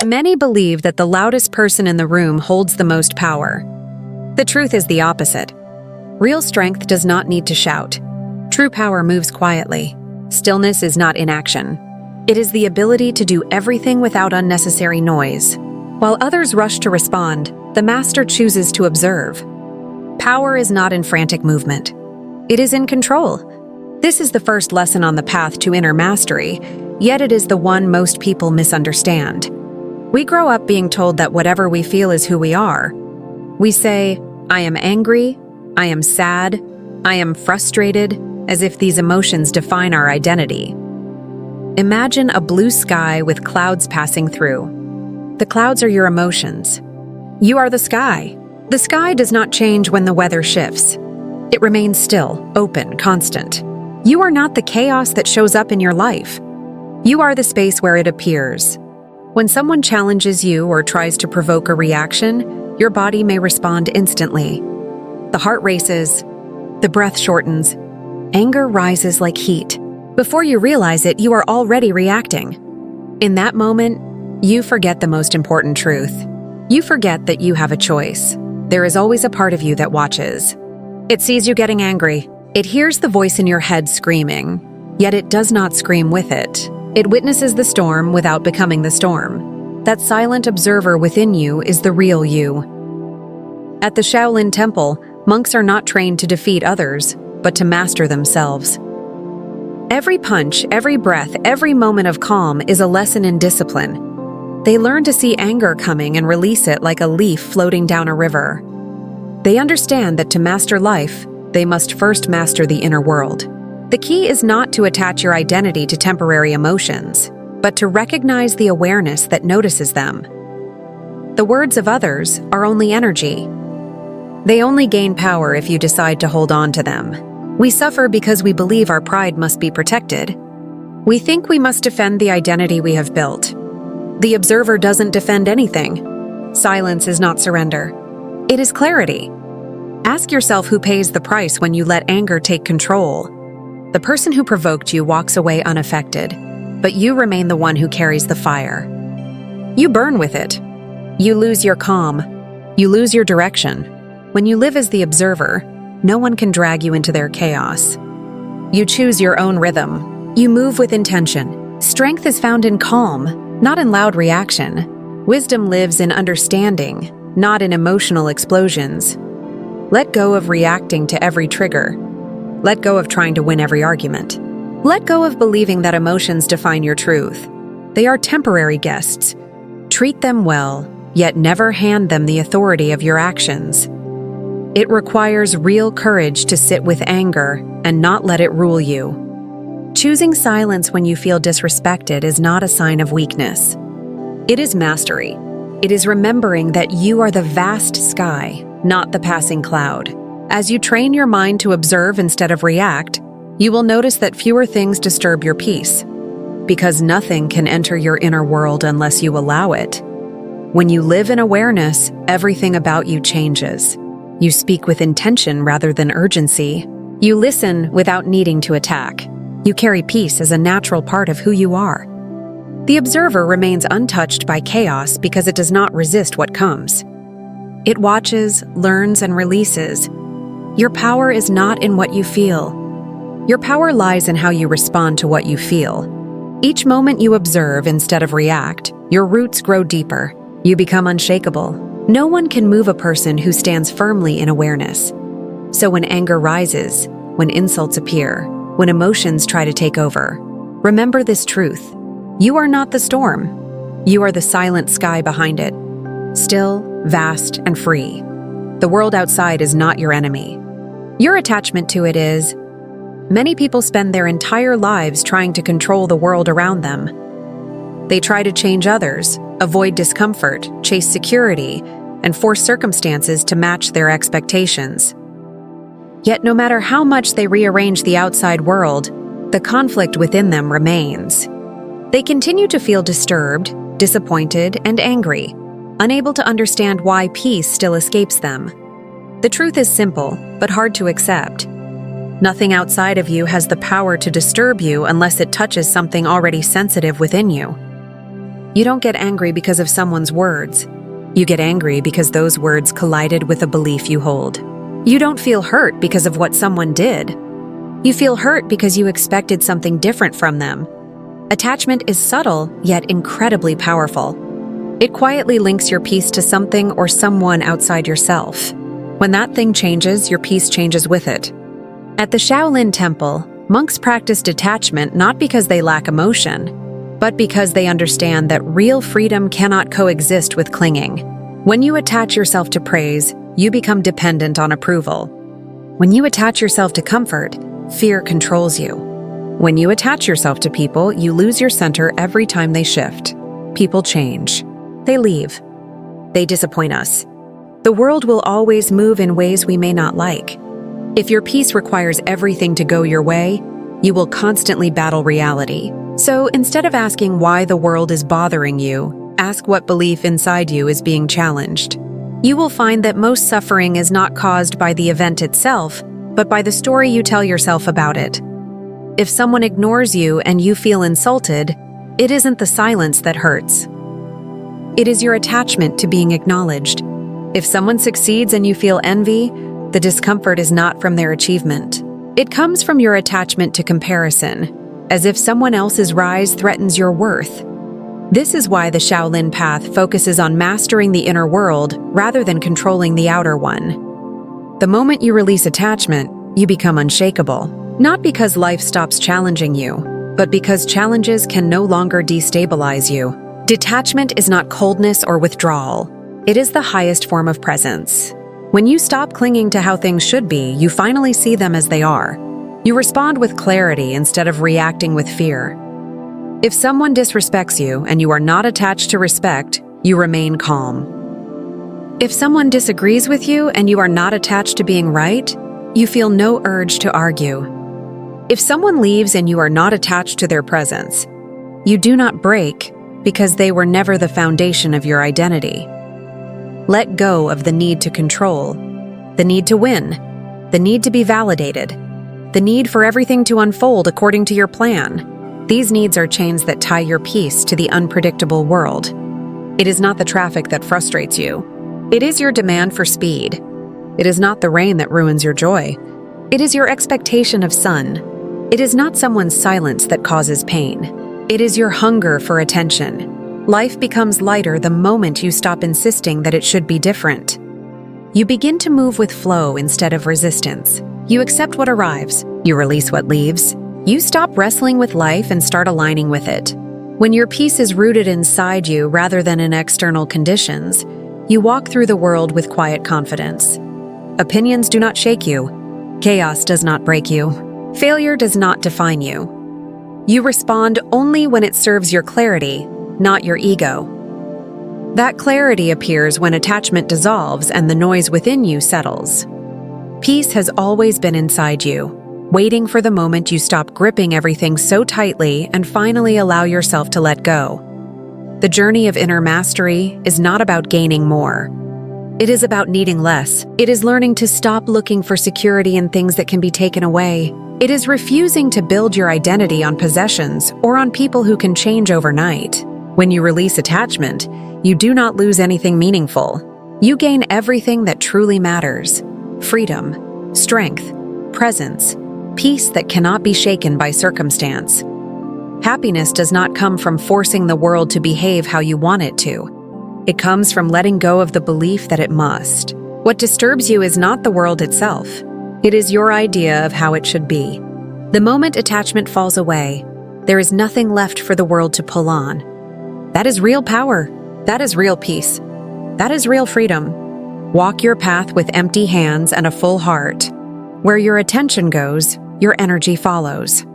Many believe that the loudest person in the room holds the most power. The truth is the opposite. Real strength does not need to shout. True power moves quietly. Stillness is not inaction. It is the ability to do everything without unnecessary noise. While others rush to respond, the master chooses to observe. Power is not in frantic movement. It is in control. This is the first lesson on the path to inner mastery, yet it is the one most people misunderstand. We grow up being told that whatever we feel is who we are. We say, I am angry, I am sad, I am frustrated, as if these emotions define our identity. Imagine a blue sky with clouds passing through. The clouds are your emotions. You are the sky. The sky does not change when the weather shifts. It remains still, open, constant. You are not the chaos that shows up in your life. You are the space where it appears. When someone challenges you or tries to provoke a reaction, your body may respond instantly. The heart races, the breath shortens, anger rises like heat. Before you realize it, you are already reacting. In that moment, you forget the most important truth. You forget that you have a choice. There is always a part of you that watches. It sees you getting angry. It hears the voice in your head screaming, yet it does not scream with it. It witnesses the storm without becoming the storm. That silent observer within you is the real you. At the Shaolin Temple, monks are not trained to defeat others, but to master themselves. Every punch, every breath, every moment of calm is a lesson in discipline. They learn to see anger coming and release it like a leaf floating down a river. They understand that to master life, they must first master the inner world. The key is not to attach your identity to temporary emotions, but to recognize the awareness that notices them. The words of others are only energy. They only gain power if you decide to hold on to them. We suffer because we believe our pride must be protected. We think we must defend the identity we have built. The observer doesn't defend anything. Silence is not surrender. It is clarity. Ask yourself who pays the price when you let anger take control. The person who provoked you walks away unaffected, but you remain the one who carries the fire. You burn with it. You lose your calm. You lose your direction. When you live as the observer, no one can drag you into their chaos. You choose your own rhythm. You move with intention. Strength is found in calm, not in loud reaction. Wisdom lives in understanding, not in emotional explosions. Let go of reacting to every trigger. Let go of trying to win every argument. Let go of believing that emotions define your truth. They are temporary guests. Treat them well, yet never hand them the authority of your actions. It requires real courage to sit with anger and not let it rule you. Choosing silence when you feel disrespected is not a sign of weakness. It is mastery. It is remembering that you are the vast sky, not the passing cloud. As you train your mind to observe instead of react, you will notice that fewer things disturb your peace, because nothing can enter your inner world unless you allow it. When you live in awareness, everything about you changes. You speak with intention rather than urgency. You listen without needing to attack. You carry peace as a natural part of who you are. The observer remains untouched by chaos because it does not resist what comes. It watches, learns, and releases. Your power is not in what you feel. Your power lies in how you respond to what you feel. Each moment you observe instead of react, your roots grow deeper. You become unshakable. No one can move a person who stands firmly in awareness. So when anger rises, when insults appear, when emotions try to take over, remember this truth. You are not the storm. You are the silent sky behind it. Still, vast, and free. The world outside is not your enemy. Your attachment to it is. Many people spend their entire lives trying to control the world around them. They try to change others, avoid discomfort, chase security, and force circumstances to match their expectations. Yet no matter how much they rearrange the outside world, the conflict within them remains. They continue to feel disturbed, disappointed, and angry, unable to understand why peace still escapes them. The truth is simple, but hard to accept. Nothing outside of you has the power to disturb you unless it touches something already sensitive within you. You don't get angry because of someone's words. You get angry because those words collided with a belief you hold. You don't feel hurt because of what someone did. You feel hurt because you expected something different from them. Attachment is subtle, yet incredibly powerful. It quietly links your peace to something or someone outside yourself. When that thing changes, your peace changes with it. At the Shaolin Temple, monks practice detachment not because they lack emotion, but because they understand that real freedom cannot coexist with clinging. When you attach yourself to praise, you become dependent on approval. When you attach yourself to comfort, fear controls you. When you attach yourself to people, you lose your center every time they shift. People change. They leave. They disappoint us. The world will always move in ways we may not like. If your peace requires everything to go your way, you will constantly battle reality. So instead of asking why the world is bothering you, ask what belief inside you is being challenged. You will find that most suffering is not caused by the event itself, but by the story you tell yourself about it. If someone ignores you and you feel insulted, it isn't the silence that hurts. It is your attachment to being acknowledged. If someone succeeds and you feel envy, the discomfort is not from their achievement. It comes from your attachment to comparison, as if someone else's rise threatens your worth. This is why the Shaolin path focuses on mastering the inner world rather than controlling the outer one. The moment you release attachment, you become unshakable. Not because life stops challenging you, but because challenges can no longer destabilize you. Detachment is not coldness or withdrawal. It is the highest form of presence. When you stop clinging to how things should be, you finally see them as they are. You respond with clarity instead of reacting with fear. If someone disrespects you and you are not attached to respect, you remain calm. If someone disagrees with you and you are not attached to being right, you feel no urge to argue. If someone leaves and you are not attached to their presence, you do not break because they were never the foundation of your identity. Let go of the need to control, the need to win, the need to be validated, the need for everything to unfold according to your plan. These needs are chains that tie your peace to the unpredictable world. It is not the traffic that frustrates you. It is your demand for speed. It is not the rain that ruins your joy. It is your expectation of sun. It is not someone's silence that causes pain. It is your hunger for attention. Life becomes lighter the moment you stop insisting that it should be different. You begin to move with flow instead of resistance. You accept what arrives. You release what leaves. You stop wrestling with life and start aligning with it. When your peace is rooted inside you rather than in external conditions, you walk through the world with quiet confidence. Opinions do not shake you. Chaos does not break you. Failure does not define you. You respond only when it serves your clarity, not your ego. That clarity appears when attachment dissolves and the noise within you settles. Peace has always been inside you, waiting for the moment you stop gripping everything so tightly and finally allow yourself to let go. The journey of inner mastery is not about gaining more. It is about needing less. It is learning to stop looking for security in things that can be taken away. It is refusing to build your identity on possessions or on people who can change overnight. When you release attachment, you do not lose anything meaningful. You gain everything that truly matters: freedom, strength, presence, peace that cannot be shaken by circumstance. Happiness does not come from forcing the world to behave how you want it to. It comes from letting go of the belief that it must. What disturbs you is not the world itself. It is your idea of how it should be. The moment attachment falls away, there is nothing left for the world to pull on. That is real power. That is real peace. That is real freedom. Walk your path with empty hands and a full heart. Where your attention goes, your energy follows.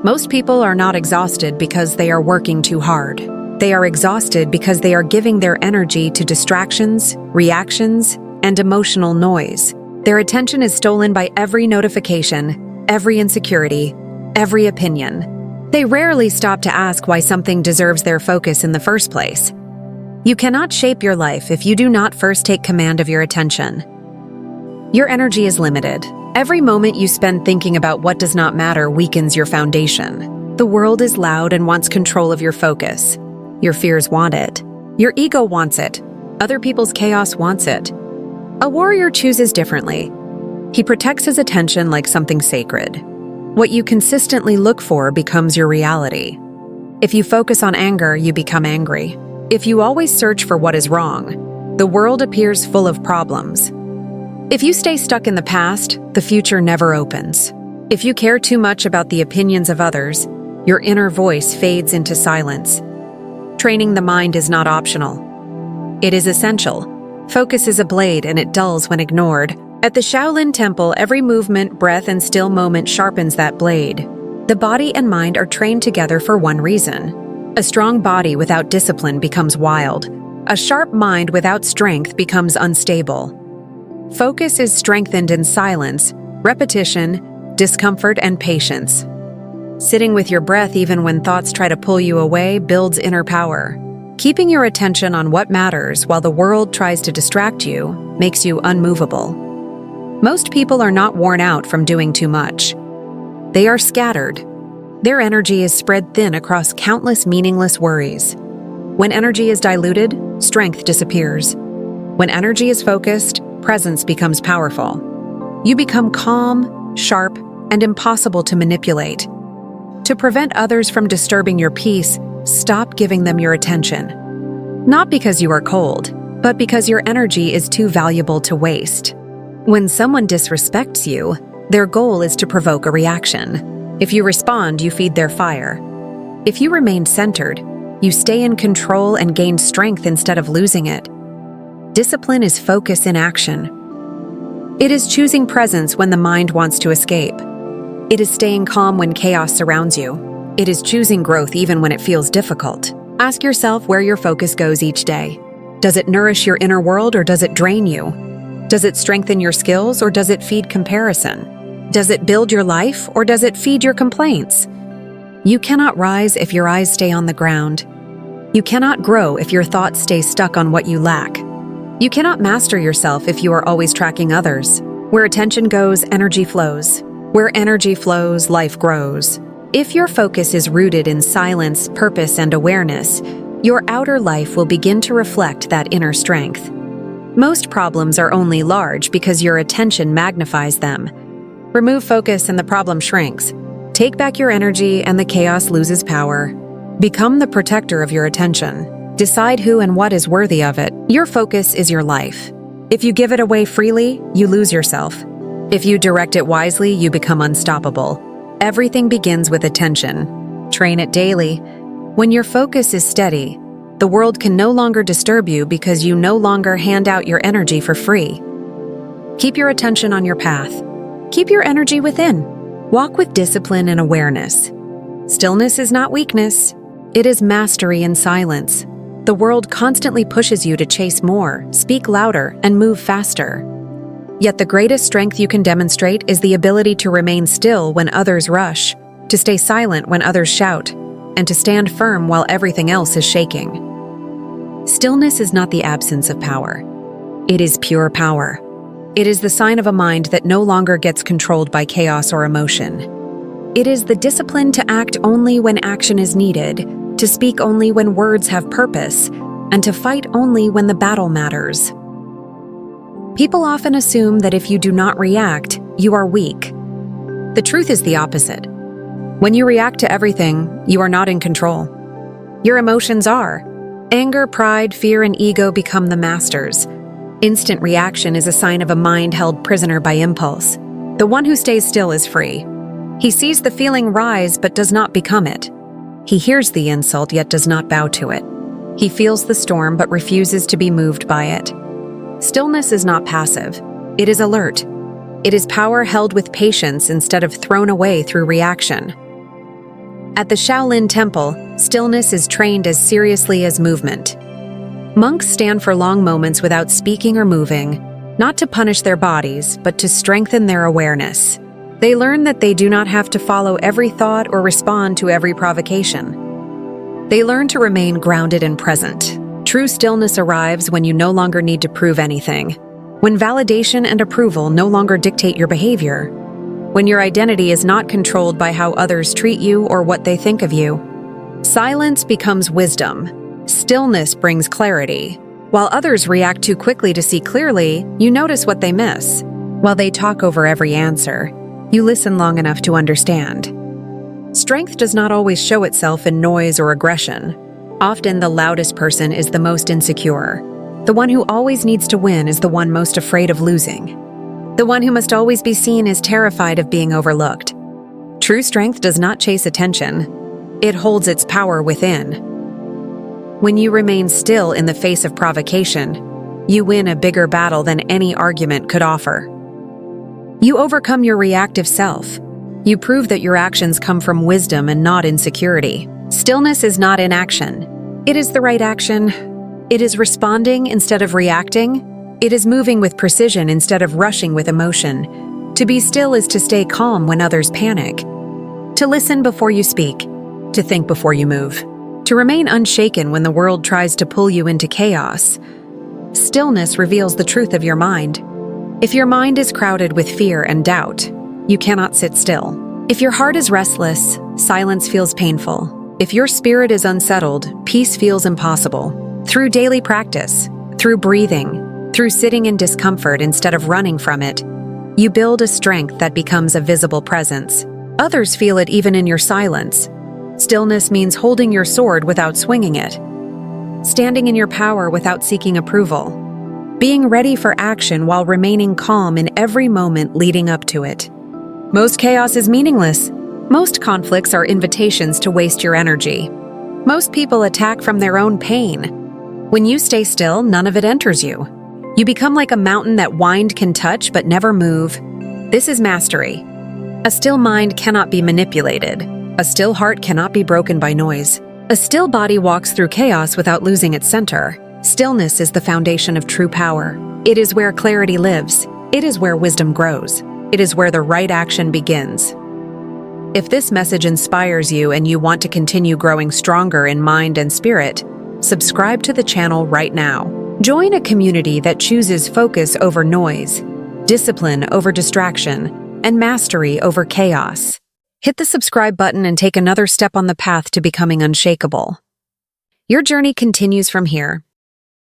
Most people are not exhausted because they are working too hard. They are exhausted because they are giving their energy to distractions, reactions, and emotional noise. Their attention is stolen by every notification, every insecurity, every opinion. They rarely stop to ask why something deserves their focus in the first place. You cannot shape your life if you do not first take command of your attention. Your energy is limited. Every moment you spend thinking about what does not matter weakens your foundation. The world is loud and wants control of your focus. Your fears want it. Your ego wants it. Other people's chaos wants it. A warrior chooses differently. He protects his attention like something sacred. What you consistently look for becomes your reality. If you focus on anger, you become angry. If you always search for what is wrong, the world appears full of problems. If you stay stuck in the past, the future never opens. If you care too much about the opinions of others, your inner voice fades into silence. Training the mind is not optional. It is essential. Focus is a blade and it dulls when ignored. At the Shaolin Temple, every movement, breath, and still moment sharpens that blade. The body and mind are trained together for one reason. A strong body without discipline becomes wild. A sharp mind without strength becomes unstable. Focus is strengthened in silence, repetition, discomfort, and patience. Sitting with your breath even when thoughts try to pull you away builds inner power. Keeping your attention on what matters while the world tries to distract you makes you unmovable. Most people are not worn out from doing too much. They are scattered. Their energy is spread thin across countless meaningless worries. When energy is diluted, strength disappears. When energy is focused, presence becomes powerful. You become calm, sharp, and impossible to manipulate. To prevent others from disturbing your peace, stop giving them your attention. Not because you are cold, but because your energy is too valuable to waste. When someone disrespects you, their goal is to provoke a reaction. If you respond, you feed their fire. If you remain centered, you stay in control and gain strength instead of losing it. Discipline is focus in action. It is choosing presence when the mind wants to escape. It is staying calm when chaos surrounds you. It is choosing growth even when it feels difficult. Ask yourself where your focus goes each day. Does it nourish your inner world or does it drain you? Does it strengthen your skills or does it feed comparison? Does it build your life or does it feed your complaints? You cannot rise if your eyes stay on the ground. You cannot grow if your thoughts stay stuck on what you lack. You cannot master yourself if you are always tracking others. Where attention goes, energy flows. Where energy flows, life grows. If your focus is rooted in silence, purpose, and awareness, your outer life will begin to reflect that inner strength. Most problems are only large because your attention magnifies them. Remove focus and the problem shrinks. Take back your energy and the chaos loses power. Become the protector of your attention. Decide who and what is worthy of it. Your focus is your life. If you give it away freely, you lose yourself. If you direct it wisely, you become unstoppable. Everything begins with attention. Train it daily. When your focus is steady, the world can no longer disturb you because you no longer hand out your energy for free. Keep your attention on your path. Keep your energy within. Walk with discipline and awareness. Stillness is not weakness. It is mastery in silence. The world constantly pushes you to chase more, speak louder, and move faster. Yet the greatest strength you can demonstrate is the ability to remain still when others rush, to stay silent when others shout, and to stand firm while everything else is shaking. Stillness is not the absence of power. It is pure power. It is the sign of a mind that no longer gets controlled by chaos or emotion. It is the discipline to act only when action is needed, to speak only when words have purpose, and to fight only when the battle matters. People often assume that if you do not react, you are weak. The truth is the opposite. When you react to everything, you are not in control. Your emotions are. Anger, pride, fear, and ego become the masters. Instant reaction is a sign of a mind held prisoner by impulse. The one who stays still is free. He sees the feeling rise but does not become it. He hears the insult yet does not bow to it. He feels the storm but refuses to be moved by it. Stillness is not passive. It is alert. It is power held with patience instead of thrown away through reaction. At the Shaolin Temple, stillness is trained as seriously as movement. Monks stand for long moments without speaking or moving, not to punish their bodies, but to strengthen their awareness. They learn that they do not have to follow every thought or respond to every provocation. They learn to remain grounded and present. True stillness arrives when you no longer need to prove anything, when validation and approval no longer dictate your behavior, when your identity is not controlled by how others treat you or what they think of you. Silence becomes wisdom. Stillness brings clarity. While others react too quickly to see clearly, you notice what they miss. While they talk over every answer, you listen long enough to understand. Strength does not always show itself in noise or aggression. Often the loudest person is the most insecure. The one who always needs to win is the one most afraid of losing. The one who must always be seen is terrified of being overlooked. True strength does not chase attention. It holds its power within. When you remain still in the face of provocation, you win a bigger battle than any argument could offer. You overcome your reactive self. You prove that your actions come from wisdom and not insecurity. Stillness is not inaction. It is the right action. It is responding instead of reacting. It is moving with precision instead of rushing with emotion. To be still is to stay calm when others panic. To listen before you speak. To think before you move. To remain unshaken when the world tries to pull you into chaos. Stillness reveals the truth of your mind. If your mind is crowded with fear and doubt, you cannot sit still. If your heart is restless, silence feels painful. If your spirit is unsettled, peace feels impossible. Through daily practice, through breathing, through sitting in discomfort instead of running from it, you build a strength that becomes a visible presence. Others feel it even in your silence. Stillness means holding your sword without swinging it. Standing in your power without seeking approval. Being ready for action while remaining calm in every moment leading up to it. Most chaos is meaningless. Most conflicts are invitations to waste your energy. Most people attack from their own pain. When you stay still, none of it enters you. You become like a mountain that wind can touch but never move. This is mastery. A still mind cannot be manipulated. A still heart cannot be broken by noise. A still body walks through chaos without losing its center. Stillness is the foundation of true power. It is where clarity lives. It is where wisdom grows. It is where the right action begins. If this message inspires you and you want to continue growing stronger in mind and spirit, subscribe to the channel right now. Join a community that chooses focus over noise, discipline over distraction, and mastery over chaos. Hit the subscribe button and take another step on the path to becoming unshakable. Your journey continues from here.